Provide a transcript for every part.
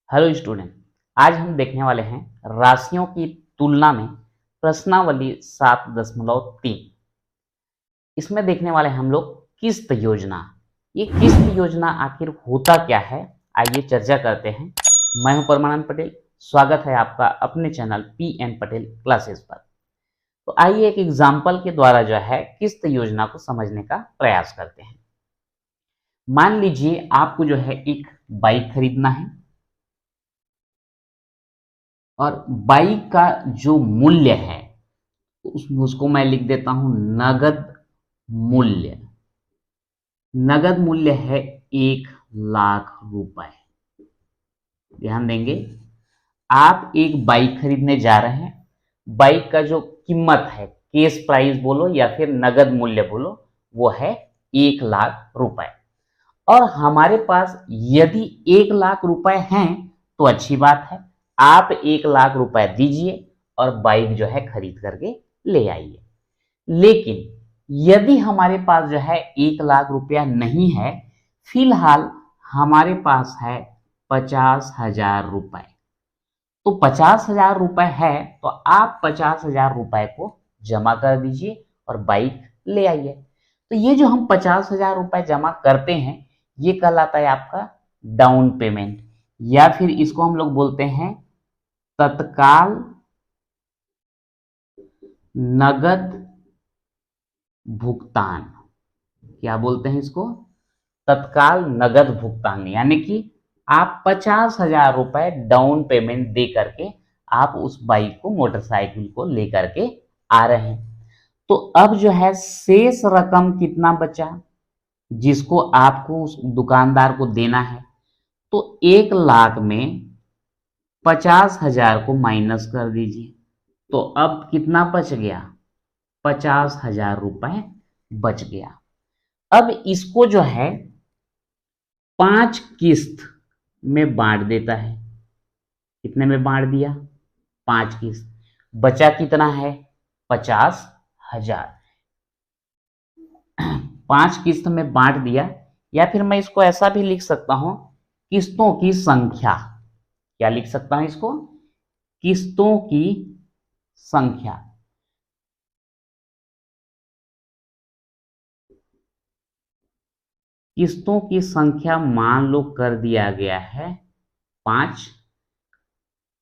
Hello student, आज हम देखने वाले हैं राशियों की तुलना में प्रश्नावली 7.3। इसमें देखने वाले हम लोग किस्त योजना। ये किस्त योजना आखिर होता क्या है, आइए चर्चा करते हैं। मैं हूं परमानंद पटेल, स्वागत है आपका अपने channel P N Patel classes पर। तो आइए एक एग्जाम्पल के द्वारा जो है किस्त योजना को समझने का प्रयास करते हैं। मान लीजिए आपको जो है एक बाइक खरीदना है और बाइक का जो मूल्य है उसको मैं लिख देता हूं नगद मूल्य। नगद मूल्य है 1,00,000 रुपए। ध्यान देंगे, आप एक बाइक खरीदने जा रहे हैं। बाइक का जो कीमत है, केस प्राइस बोलो या फिर नगद मूल्य बोलो, वो है 1,00,000 रुपए। और हमारे पास यदि 1,00,000 रुपए हैं तो अच्छी बात है, आप 1,00,000 रुपए दीजिए और बाइक जो है खरीद करके ले आइए। लेकिन यदि हमारे पास जो है 1,00,000 रुपया नहीं है, फिलहाल हमारे पास है 50,000 रुपए। तो 50,000 रुपए है तो आप 50,000 रुपए को जमा कर दीजिए और बाइक ले आइए। तो ये जो हम 50,000 रुपए जमा करते हैं ये कहलाता है आपका डाउन पेमेंट, या फिर इसको हम लोग बोलते हैं तत्काल नगद भुगतान। क्या बोलते हैं इसको? तत्काल नगद भुगतान। यानी कि आप 50,000 रुपए डाउन पेमेंट दे करके आप उस बाइक को, मोटरसाइकिल को लेकर के आ रहे हैं। तो अब जो है शेष रकम कितना बचा जिसको आपको उस दुकानदार को देना है, तो 1,00,000 में 50,000 को माइनस कर दीजिए। तो अब कितना बच गया? 50,000 रुपए बच गया। अब इसको जो है 5 किस्त में बांट देता है। कितने में बांट दिया? 5 किस्त। बचा कितना है? 50,000। 5 किस्त में बांट दिया, या फिर मैं इसको ऐसा भी लिख सकता हूं, किस्तों की संख्या। क्या लिख सकता हूं इसको? किस्तों की संख्या। किस्तों की संख्या मान लो कर दिया गया है 5।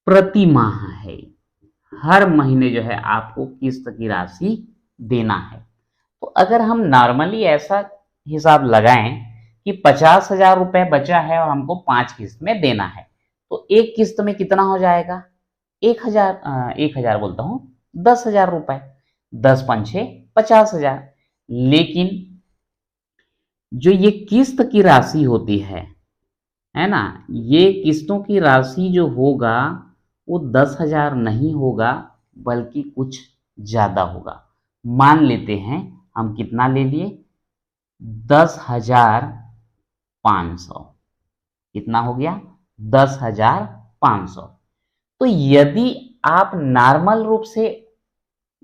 प्रति माह है, हर महीने जो है आपको किस्त की राशि देना है। तो अगर हम नॉर्मली ऐसा हिसाब लगाएं कि 50,000 रुपए बचा है और हमको 5 किस्त में देना है, तो एक किस्त में कितना हो जाएगा? 1,000 बोलता हूं, 10,000 रुपए। 10 पंछे 50,000। लेकिन जो ये किस्त की राशि होती है ना, ये किस्तों की राशि जो होगा वो 10,000 नहीं होगा, बल्कि कुछ ज्यादा होगा। मान लेते हैं हम कितना ले लिए? 10,500। कितना हो गया? 10,500। तो यदि आप नॉर्मल रूप से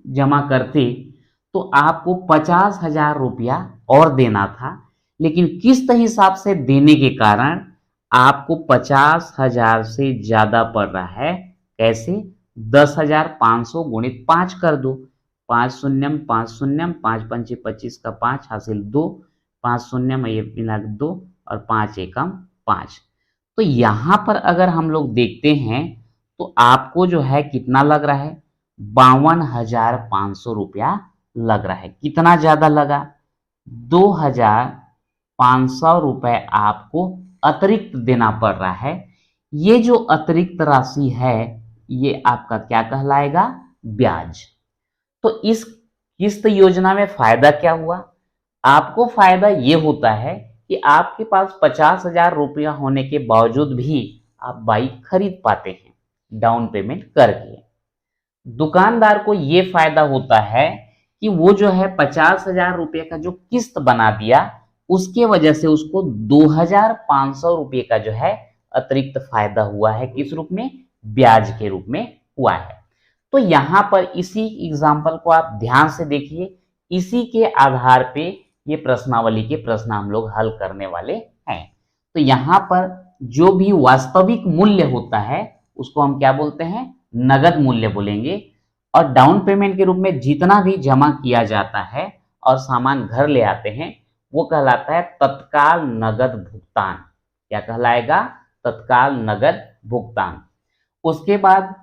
जमा करते तो आपको 50,000 रुपया और देना था, लेकिन किस्त हिसाब से देने के कारण आपको 50,000 से ज्यादा पड़ रहा है। कैसे? 10,500 गुणित 5 कर दो। 5 शून्यम 5 शून्यम, 5 पंचे 25 का 5 हासिल 2, 5 शून्यम ये मिला 2 और 5 एकम 5। तो यहां पर अगर हम लोग देखते हैं तो आपको जो है कितना लग रहा है? 52,500 रुपया लग रहा है। कितना ज्यादा लगा? 2,500 रुपए आपको अतिरिक्त देना पड़ रहा है। ये जो अतिरिक्त राशि है ये आपका क्या कहलाएगा? ब्याज। तो इस किस्त योजना में फायदा क्या हुआ? आपको फायदा ये होता है कि आपके पास 50,000 रुपया होने के बावजूद भी आप बाइक खरीद पाते हैं डाउन पेमेंट करके। दुकानदार को ये फायदा होता है कि वो जो है 50,000 रुपये का जो किस्त बना दिया, उसके वजह से उसको 2,500 रुपये का जो है अतिरिक्त फायदा हुआ है। किस रूप में? ब्याज के रूप में हुआ है। तो यहां पर इसी एग्जाम्पल को आप ध्यान से देखिए, इसी के आधार पे ये प्रश्नावली के प्रश्न हम लोग हल करने वाले हैं। तो यहां पर जो भी वास्तविक मूल्य होता है उसको हम क्या बोलते हैं, नगद मूल्य बोलेंगे। और डाउन पेमेंट के रूप में जितना भी जमा किया जाता है और सामान घर ले आते हैं वो कहलाता है तत्काल नगद भुगतान। क्या कहलाएगा, तत्काल नगद भुगतान। उसके बाद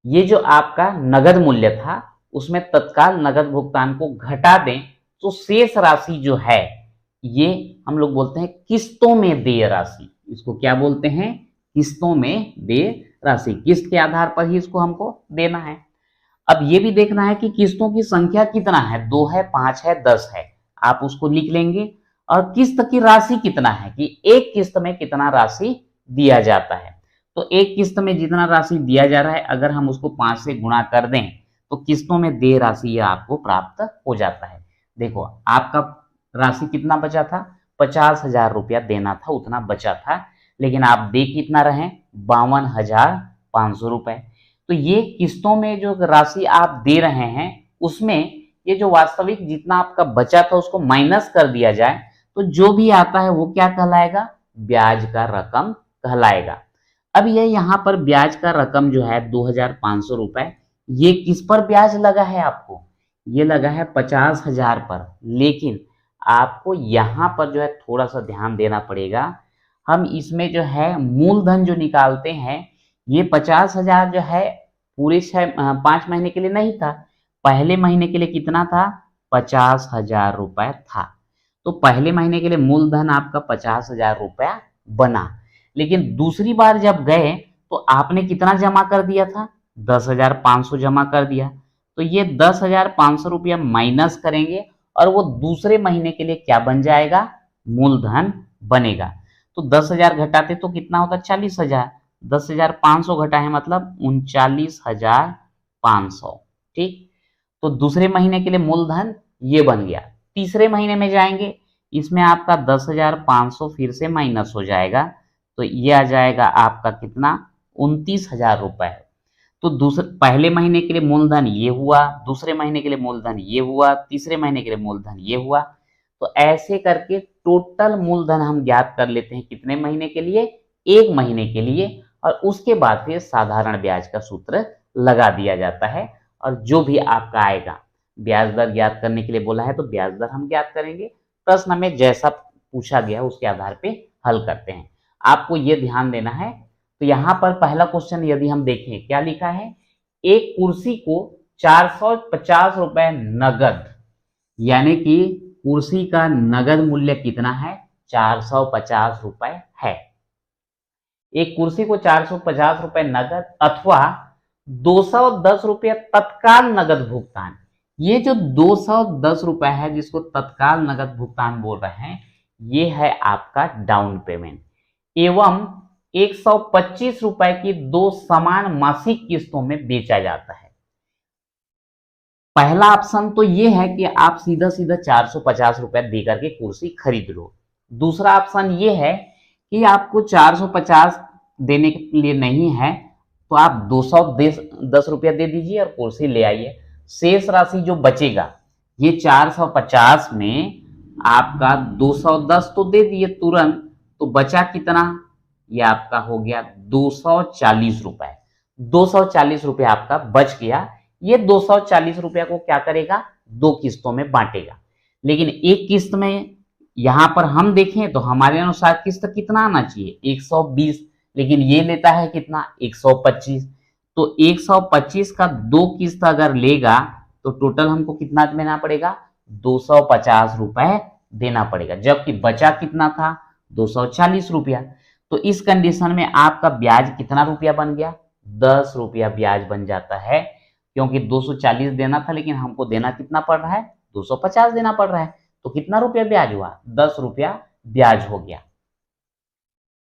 ये जो आपका नगद मूल्य था उसमें तत्काल नगद भुगतान को घटा दें तो शेष राशि जो है ये हम लोग बोलते हैं किस्तों में देय राशि। इसको क्या बोलते हैं, किस्तों में देय राशि। किस्त के आधार पर ही इसको हमको देना है। अब ये भी देखना है कि किस्तों की संख्या कितना है, 2 है, 5 है, 10 है, आप उसको लिख लेंगे। और किस्त की राशि कितना है कि एक किस्त में कितना राशि दिया जाता है। तो एक किस्त में जितना राशि दिया जा रहा है अगर हम उसको 5 से गुणा कर दें तो किस्तों में देय राशि ये आपको प्राप्त हो जाता है। देखो आपका राशि कितना बचा था, 50,000 रुपया देना था, उतना बचा था, लेकिन आप दे कितना रहे, 52,500 रुपए। तो ये किस्तों में जो राशि आप दे रहे हैं उसमें ये जो वास्तविक जितना आपका बचा था उसको माइनस कर दिया जाए तो जो भी आता है वो क्या कहलाएगा, ब्याज का रकम कहलाएगा। अब ये यहाँ पर ब्याज का रकम जो है 2,500 रुपए, ये किस पर ब्याज लगा है आपको, ये लगा है 50,000 पर। लेकिन आपको यहाँ पर जो है थोड़ा सा ध्यान देना पड़ेगा। हम इसमें जो है मूलधन जो निकालते हैं ये 50,000 जो है पूरे 5 महीने के लिए नहीं था, पहले महीने के लिए कितना था, 50,000 रुपए था। तो पहले महीने के लिए मूलधन आपका 50,000 रुपया बना। लेकिन दूसरी बार जब गए तो आपने कितना जमा कर दिया था, 10,500 जमा कर दिया। तो ये 10,500 रुपया माइनस करेंगे और वो दूसरे महीने के लिए क्या बन जाएगा, मूलधन बनेगा। तो 10,000 घटाते तो कितना होता, 40,000। 10,500 घटाए मतलब 39,500। ठीक, तो दूसरे महीने के लिए मूलधन ये बन गया। तीसरे महीने में जाएंगे, इसमें आपका 10,500 फिर से माइनस हो जाएगा, तो ये आ जाएगा आपका कितना, 29,000 रुपए। तो दूसरे पहले महीने के लिए मूलधन ये हुआ, दूसरे महीने के लिए मूलधन ये हुआ, तीसरे महीने के लिए मूलधन ये हुआ। तो ऐसे करके टोटल मूलधन हम ज्ञात कर लेते हैं कितने महीने के लिए, एक महीने के लिए। और उसके बाद फिर साधारण ब्याज का सूत्र लगा दिया जाता है और जो भी आपका आएगा, ब्याज दर ज्ञात करने के लिए बोला है तो ब्याज दर हम ज्ञात करेंगे, प्रश्न में जैसा पूछा गया उसके आधार पे हल करते हैं। आपको ये ध्यान देना है। तो यहाँ पर पहला क्वेश्चन यदि हम देखें क्या लिखा है, एक कुर्सी को 450 रुपए नगद, यानी कि कुर्सी का नगद मूल्य कितना है, 450 रुपए है। एक कुर्सी को 450 रुपए नगद अथवा 210 रुपये तत्काल नगद भुगतान। ये जो 210 रुपए है जिसको तत्काल नगद भुगतान बोल रहे हैं ये है आपका डाउन पेमेंट, एवं 125 रुपए की 2 समान मासिक किस्तों में बेचा जाता है। पहला ऑप्शन तो ये है कि आप सीधा सीधा 450 रुपए देकर के कुर्सी खरीद लो। दूसरा ऑप्शन ये है कि आपको 450 देने के लिए नहीं है तो आप 210 रुपया दे दीजिए और कुर्सी ले आइए। शेष राशि जो बचेगा, ये 450 में आपका 210 तो दे दिए तुरंत, तो बचा कितना, ये आपका हो गया 240 रुपए। 240 रुपये आपका बच गया। ये 240 रुपया को क्या करेगा, 2 किस्तों में बांटेगा। लेकिन एक किस्त में यहां पर हम देखें तो हमारे अनुसार किस्त कितना आना चाहिए, 120, लेकिन ये लेता है कितना, 125। तो 125 का 2 किस्त अगर लेगा तो टोटल हमको कितना देना पड़ेगा, 250 रुपए देना पड़ेगा, जबकि बचा कितना था, 240 रुपया। तो इस कंडीशन में आपका ब्याज कितना रुपया बन गया, 10 रुपया ब्याज बन जाता है, क्योंकि 240 देना था लेकिन हमको देना कितना पड़ रहा है, 250 देना पड़ रहा है। तो कितना रुपया ब्याज हुआ, 10 रुपया ब्याज हो गया।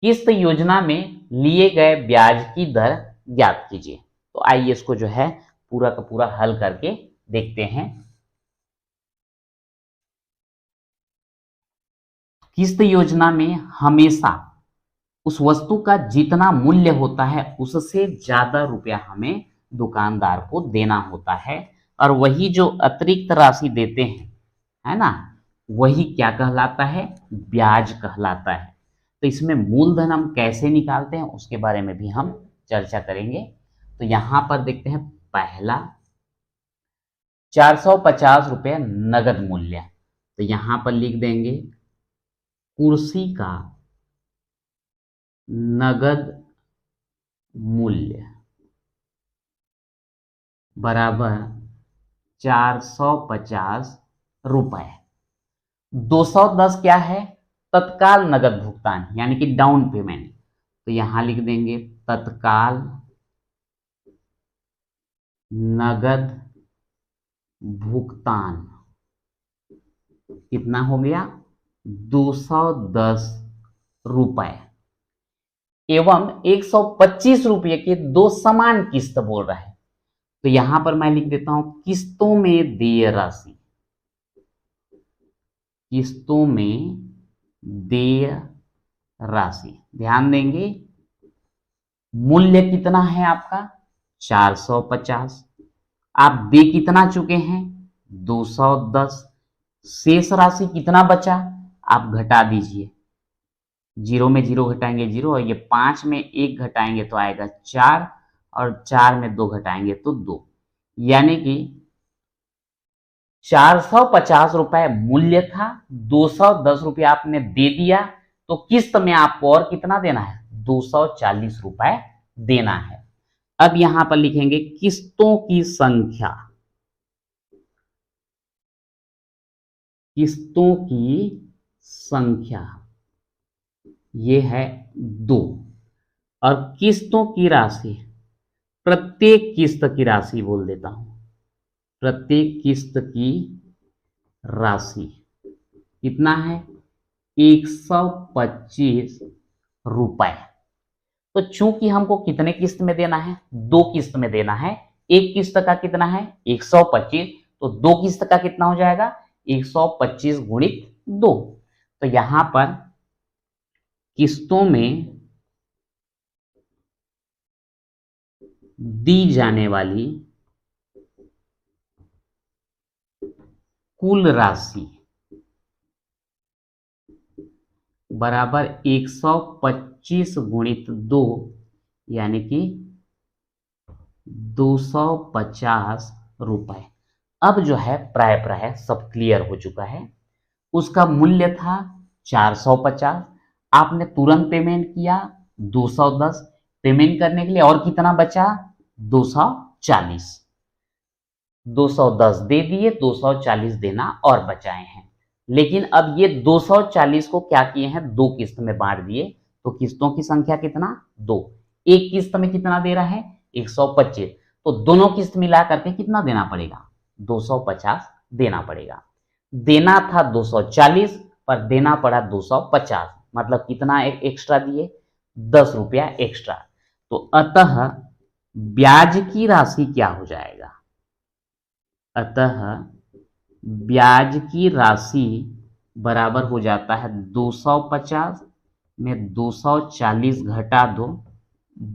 किस्त योजना में लिए गए ब्याज की दर ज्ञात कीजिए। तो आइए इसको जो है पूरा का पूरा हल करके देखते हैं। किस्त योजना में हमेशा उस वस्तु का जितना मूल्य होता है उससे ज्यादा रुपया हमें दुकानदार को देना होता है, और वही जो अतिरिक्त राशि देते हैं, है ना, वही क्या कहलाता है, ब्याज कहलाता है। तो इसमें मूलधन हम कैसे निकालते हैं उसके बारे में भी हम चर्चा करेंगे। तो यहां पर देखते हैं पहला 450 रुपये नगद मूल्य। तो यहां पर लिख देंगे कुर्सी का नगद मूल्य बराबर 450 रुपए। 210 क्या है? तत्काल नगद भुगतान यानी कि डाउन पेमेंट। तो यहां लिख देंगे तत्काल नगद भुगतान कितना हो गया? 210 रुपए एवं 125 रुपये के दो समान किस्त बोल रहा है। तो यहां पर मैं लिख देता हूं किस्तों में देय राशि, किस्तों में देय राशि। ध्यान देंगे मूल्य कितना है आपका? 450। आप दे कितना चुके हैं? 210। शेष राशि कितना बचा? आप घटा दीजिए, 0 में 0 घटाएंगे 0, और ये 5 में 1 घटाएंगे तो आएगा 4, और 4 में 2 घटाएंगे तो 2, यानी कि 450 रुपए मूल्य था, 210 रुपये आपने दे दिया, तो किस्त में आपको और कितना देना है? 240 रुपए देना है। अब यहां पर लिखेंगे किस्तों की संख्या, किस्तों की संख्या ये है 2, और किस्तों की राशि, प्रत्येक किस्त की राशि बोल देता हूं, प्रत्येक किस्त की राशि कितना है? 125 रुपए। तो चूंकि हमको कितने किस्त में देना है? 2 किस्त में देना है। एक किस्त का कितना है? 125, तो 2 किस्त का कितना हो जाएगा? 125 गुणित 2। तो यहां पर किस्तों में दी जाने वाली कुल राशि बराबर 125 गुणित 2, यानी कि 250 रुपए। अब जो है प्राय सब क्लियर हो चुका है। उसका मूल्य था 450, आपने तुरंत पेमेंट किया 210। पेमेंट करने के लिए और कितना बचा? 240। 210 दे दिए, 240 देना और बचाए हैं। लेकिन अब ये 240 को क्या किए हैं? 2 किस्त में बांट दिए, तो किस्तों की संख्या कितना? 2। एक किस्त में कितना दे रहा है? 125। तो दोनों किस्त मिला करके कितना देना पड़ेगा? 250 देना पड़ेगा। देना था 240 पर देना पड़ा 250, मतलब कितना एक्स्ट्रा दिए? 10 रुपया एक्स्ट्रा। तो अतः ब्याज की राशि क्या हो जाएगा? अतः ब्याज की राशि बराबर हो जाता है 250 में 240 घटा दो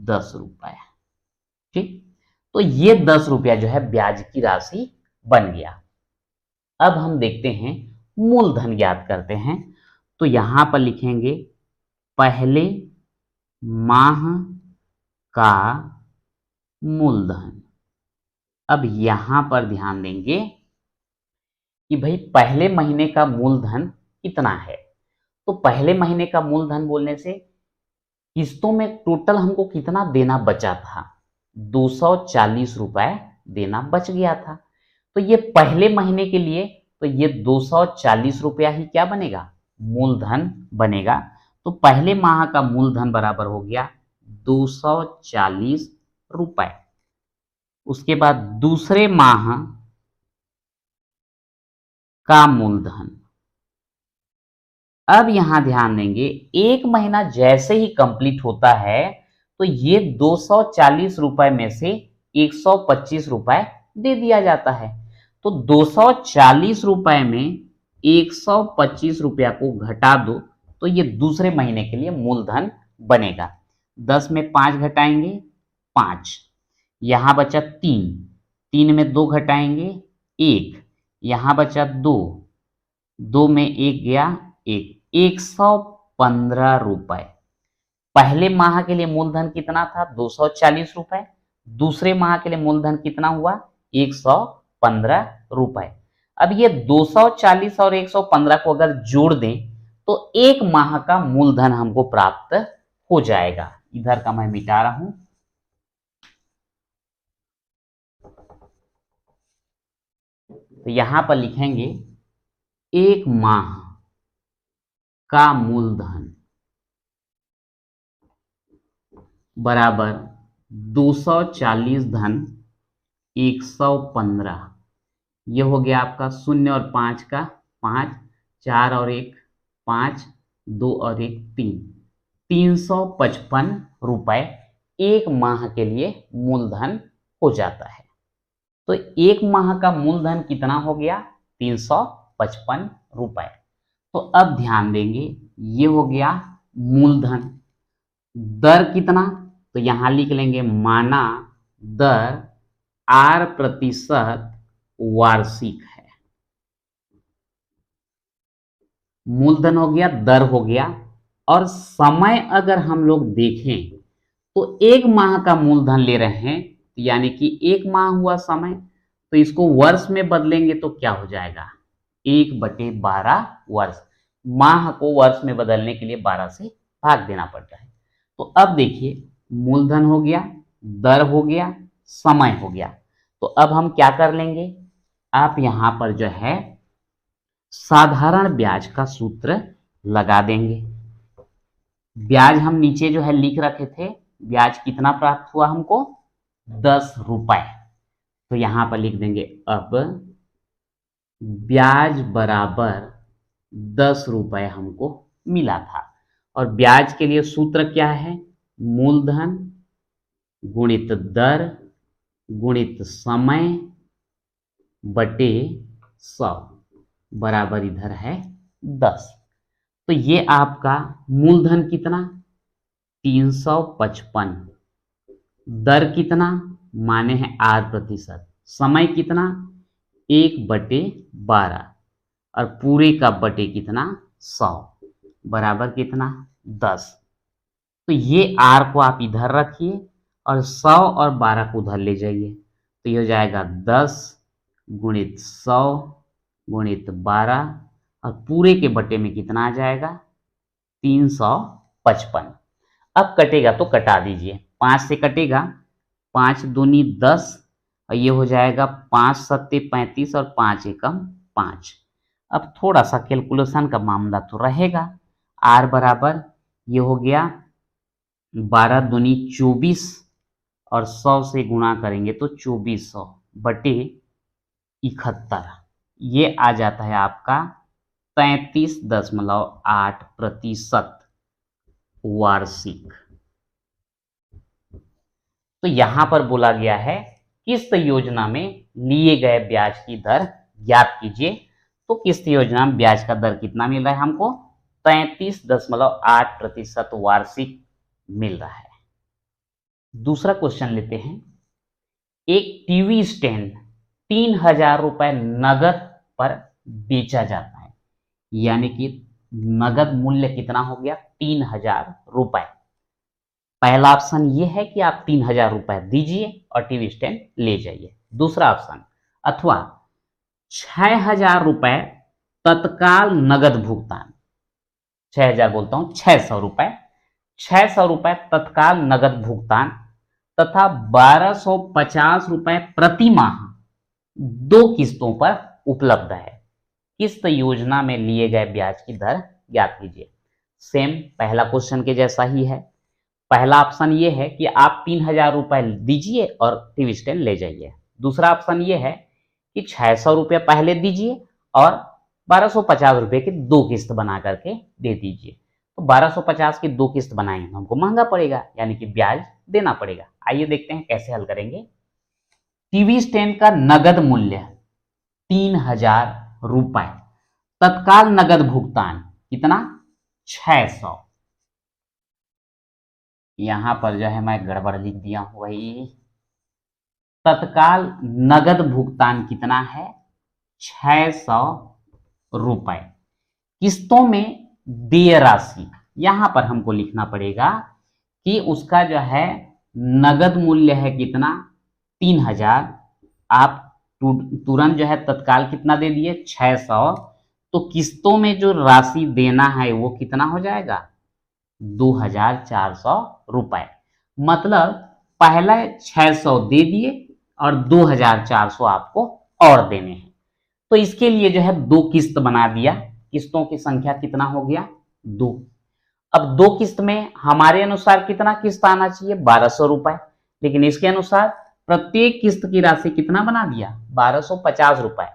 10 रुपया। ठीक, तो ये 10 रुपया जो है ब्याज की राशि बन गया। अब हम देखते हैं मूलधन ज्ञात करते हैं। तो यहां पर लिखेंगे पहले माह का मूलधन। अब यहां पर ध्यान देंगे कि भाई पहले महीने का मूलधन कितना है। तो पहले महीने का मूलधन बोलने से किस्तों में टोटल हमको कितना देना बचा था? 240 रुपए देना बच गया था। तो ये पहले महीने के लिए तो ये 240 रुपया ही क्या बनेगा? मूलधन बनेगा। तो पहले माह का मूलधन बराबर हो गया 240 रुपए। उसके बाद दूसरे माह का मूलधन। अब यहां ध्यान देंगे एक महीना जैसे ही कंप्लीट होता है तो ये 240 रुपए में से 125 रुपए दे दिया जाता है। तो 240 रुपए में 125 रुपया को घटा दो तो ये दूसरे महीने के लिए मूलधन बनेगा। 10 में 5 घटाएंगे 5, यहां बचा 3, 3 में 2 घटाएंगे 1, यहां बचा 2, 2 में 1 गया 1, रुपए। पहले माह के लिए मूलधन कितना था? 240 रुपए। दूसरे माह के लिए मूलधन कितना हुआ? 115 रुपए। अब ये 240 और 115 को अगर जोड़ दें तो एक माह का मूलधन हमको प्राप्त हो जाएगा। इधर का मैं मिटा रहा हूं। तो यहां पर लिखेंगे एक माह का मूलधन बराबर 240 धन 115। ये हो गया आपका 0 और 5 का 5, 4 और 1 5, 2 और 1 3, 355 रुपए एक माह के लिए मूलधन हो जाता है। तो एक माह का मूलधन कितना हो गया? 355 रुपए। तो अब ध्यान देंगे, ये हो गया मूलधन। दर कितना? तो यहां लिख लेंगे माना दर 8% वार्षिक है। मूलधन हो गया, दर हो गया। और समय अगर हम लोग देखें तो एक माह का मूलधन ले रहे हैं, यानी कि एक माह हुआ समय, तो इसको वर्ष में बदलेंगे तो क्या हो जाएगा? 1/12 वर्ष। माह को वर्ष में बदलने के लिए 12 से भाग देना पड़ता है। तो अब देखिए, मूलधन हो गया, दर हो गया, समय हो गया। तो अब हम क्या कर लेंगे? आप यहां पर जो है साधारण ब्याज का सूत्र लगा देंगे। ब्याज हम नीचे जो है लिख रखे थे, ब्याज कितना प्राप्त हुआ हमको? 10 रुपए। तो यहां पर लिख देंगे अब ब्याज बराबर 10 रुपए हमको मिला था। और ब्याज के लिए सूत्र क्या है? मूलधन गुणित दर गुणित समय बटे 100 बराबर इधर है 10। तो ये आपका मूलधन कितना? 355। दर कितना? माने हैं 8%। समय कितना? 1/12। और पूरे का बटे कितना? 100 बराबर कितना? 10। तो ये आर को आप इधर रखिए और 100 और 12 को उधर ले जाइए। तो ये हो जाएगा 10 गुणित 100 गुणित 12 और पूरे के बटे में कितना आ जाएगा? 355। अब कटेगा तो कटा दीजिए। 5 से कटेगा, 5 दूनी 10 और ये हो जाएगा 5 सत्ते 35 और 5 एकम 5। अब थोड़ा सा कैलकुलेशन का मामला तो रहेगा। आर बराबर ये हो गया 12 दूनी 24 और 100 से गुणा करेंगे तो 2400 बटे 71। ये आ जाता है आपका 33.8% वार्षिक। तो यहां पर बोला गया है किस्त योजना में लिए गए ब्याज की दर ज्ञात कीजिए। तो किस्त योजना में ब्याज का दर कितना मिल रहा है हमको? 33.8% वार्षिक मिल रहा है। दूसरा क्वेश्चन लेते हैं। एक टीवी स्टैंड 3000 रुपए नगद पर बेचा जाता है, यानी कि नगद मूल्य कितना हो गया? 3000 रुपए। पहला ऑप्शन ये है कि आप 3000 रुपए दीजिए और टीवी स्टैंड ले जाइए। दूसरा ऑप्शन, अथवा 6000 रुपए तत्काल नगद भुगतान, 6000 बोलता हूं 600 रुपए, 600 रुपए तत्काल नगद भुगतान तथा 1250 रुपए प्रति माह 2 किस्तों पर उपलब्ध है। किस्त योजना में लिए गए ब्याज की दर ज्ञात कीजिए। सेम पहला क्वेश्चन के जैसा ही है। पहला ऑप्शन ये है कि आप 3000 रुपए दीजिए और टीवी स्टैंड ले जाइए। दूसरा ऑप्शन ये है कि 600 रुपये पहले दीजिए और 1250 रुपये की 2 किस्त बना करके दे दीजिए। तो 1250 की 2 किस्त बनाएंगे तो हमको महंगा पड़ेगा, यानी कि ब्याज देना पड़ेगा। आइए देखते हैं कैसे हल करेंगे। टीवी स्टैंड का नगद मूल्य 3000 रुपए, तत्काल नगद भुगतान कितना? 600। यहां पर जो है मैं गड़बड़ लिख दिया हूं भाई। तत्काल नगद भुगतान कितना है? 600 रुपए। किस्तों में देय राशि यहां पर हमको लिखना पड़ेगा कि उसका जो है नगद मूल्य है कितना 3000, आप तुरंत जो है तत्काल कितना दे दिए 600, तो किस्तों में जो राशि देना है वो कितना हो जाएगा 2400 रुपए। मतलब पहला 600 दे दिए और 2400 आपको और देने हैं। तो इसके लिए जो है 2 किस्त बना दिया, किस्तों की संख्या कितना हो गया 2। अब 2 किस्त में हमारे अनुसार कितना किस्त आना चाहिए 1200 रुपए, लेकिन इसके अनुसार प्रत्येक किस्त की राशि कितना बना दिया 1250 रुपए।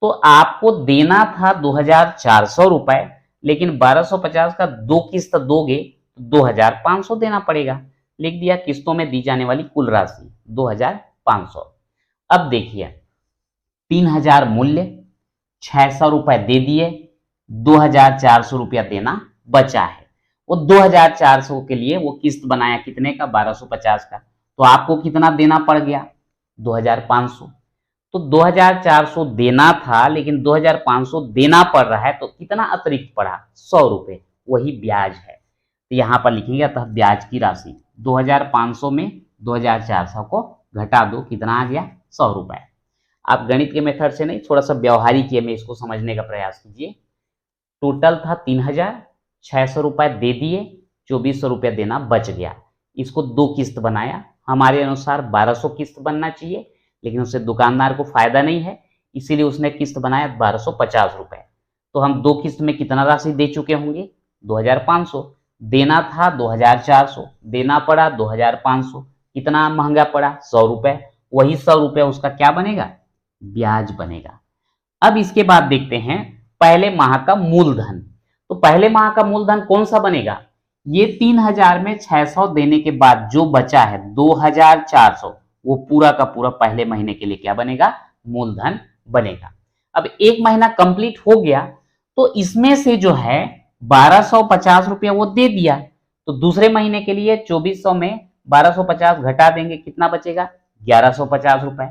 तो आपको देना था 2400 रुपए, लेकिन 1250 का 2 किस्त दोगे तो 2500 देना पड़ेगा। लिख दिया किस्तों में दी जाने वाली कुल राशि 2500। अब देखिए 3000 मूल्य, 600 रुपए दे दिए, 2400 रुपया देना बचा है। वो 2400 के लिए वो किस्त बनाया कितने का 1250 का, तो आपको कितना देना पड़ गया 2500। तो 2400 देना था, लेकिन 2500 देना पड़ रहा है, तो कितना अतिरिक्त पड़ा 100 रुपए, वही ब्याज है। तो यहां पर लिखेंगे अतः ब्याज की राशि 2500 में 2400 को घटा दो, कितना आ गया 100 रुपए। आप गणित के मेथड से नहीं, थोड़ा सा व्यवहारिक में इसको समझने का प्रयास कीजिए। टोटल था 3000, 600 रुपए दे दिए, 2400 रुपया देना बच गया। इसको 2 किस्त बनाया, हमारे अनुसार 1200 किस्त बनना चाहिए, लेकिन उससे दुकानदार को फायदा नहीं है, इसीलिए उसने किस्त बनाया 1250 रुपए। तो हम 2 किस्त में कितना राशि दे चुके होंगे 2500, देना था 2400, देना पड़ा 2500, कितना महंगा पड़ा 100 रुपए, वही 100 रुपए उसका क्या बनेगा ब्याज बनेगा। अब इसके बाद देखते हैं पहले माह का मूलधन। तो पहले माह का मूलधन कौन सा बनेगा, ये 3000 में 600 देने के बाद जो बचा है 2400, वो पूरा का पूरा पहले महीने के लिए क्या बनेगा मूलधन बनेगा। अब एक महीना कंप्लीट हो गया, तो इसमें से जो है 1250 रुपया वो दे दिया, तो दूसरे महीने के लिए 2400 में 1250 घटा देंगे, कितना बचेगा 1150 रुपए।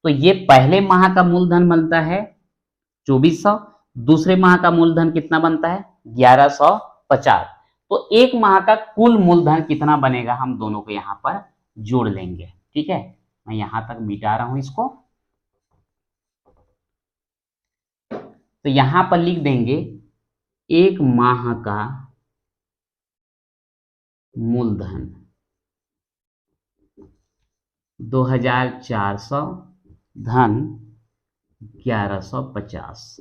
तो ये पहले माह का मूलधन बनता है 2400, दूसरे माह का मूलधन कितना बनता है 1150। तो एक माह का कुल मूलधन कितना बनेगा हम दोनों को यहां पर जोड़ लेंगे। ठीक है, मैं यहां तक मिटा रहा हूं इसको। तो यहां पर लिख देंगे एक माह का मूलधन 2400 धन 1150,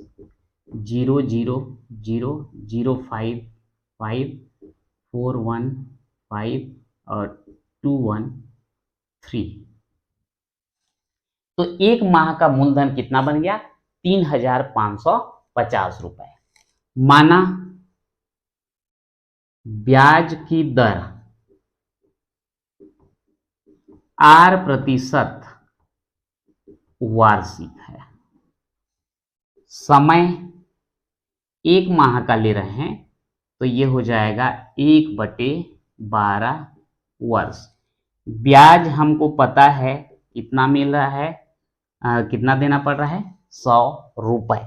000055415 और 213। तो एक माह का मूलधन कितना बन गया 3550 रुपए। माना ब्याज की दर 8% वार्षिक है, समय 1 माह का ले रहे हैं, तो ये हो जाएगा 1/12 वर्ष। ब्याज हमको पता है कितना मिल रहा है, कितना देना पड़ रहा है 100 रुपए।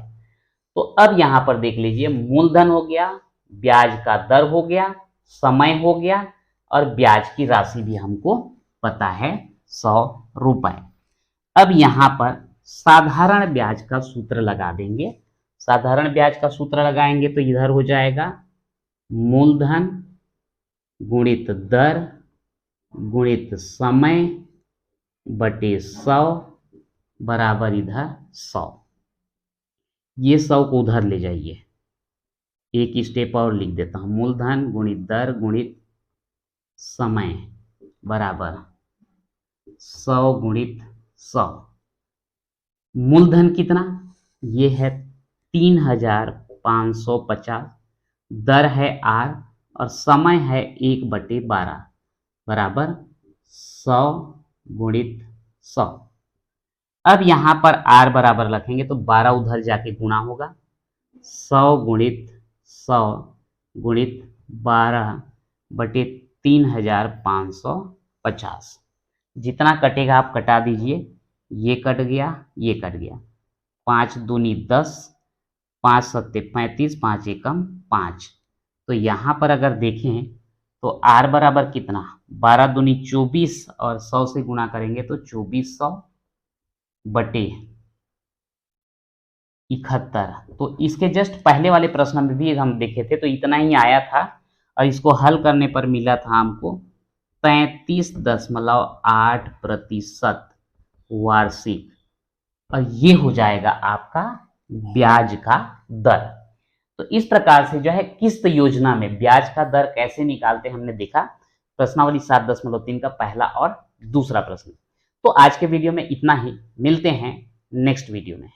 तो अब यहां पर देख लीजिए मूलधन हो गया, ब्याज का दर हो गया, समय हो गया, और ब्याज की राशि भी हमको पता है 100 रुपए। अब यहां पर साधारण ब्याज का सूत्र लगा देंगे। साधारण ब्याज का सूत्र लगाएंगे तो इधर हो जाएगा मूलधन गुणित दर गुणित समय बटे 100 बराबर इधर 100। ये 100 को उधर ले जाइए, एक स्टेप और लिख देता हूं, मूलधन गुणित दर गुणित समय बराबर 100 गुणित 100। मूलधन कितना, ये है 3550, दर है R और समय है 1/12 बराबर 100 गुणित 100। अब यहां पर R बराबर रखेंगे तो 12 उधर जाके गुणा होगा, 100 गुणित 100 गुणित 12/3550। जितना कटेगा आप कटा दीजिए, ये कट गया, ये कट गया, 5 दूनी 10, 5 सत्ते 35, 5 एकम 5, तो यहाँ पर अगर देखें तो r बराबर कितना, 12 दूनी 24 और 100 से गुणा करेंगे तो 2400 बटे 71। तो इसके जस्ट पहले वाले प्रश्न में भी हम देखे थे तो इतना ही आया था और इसको हल करने पर मिला था हमको 33.8% वार्षिक, और ये हो जाएगा आपका ब्याज का दर। तो इस प्रकार से जो है किस्त योजना में ब्याज का दर कैसे निकालते हैं हमने देखा, प्रश्नावली 7.3 का पहला और दूसरा प्रश्न। तो आज के वीडियो में इतना ही, मिलते हैं नेक्स्ट वीडियो में।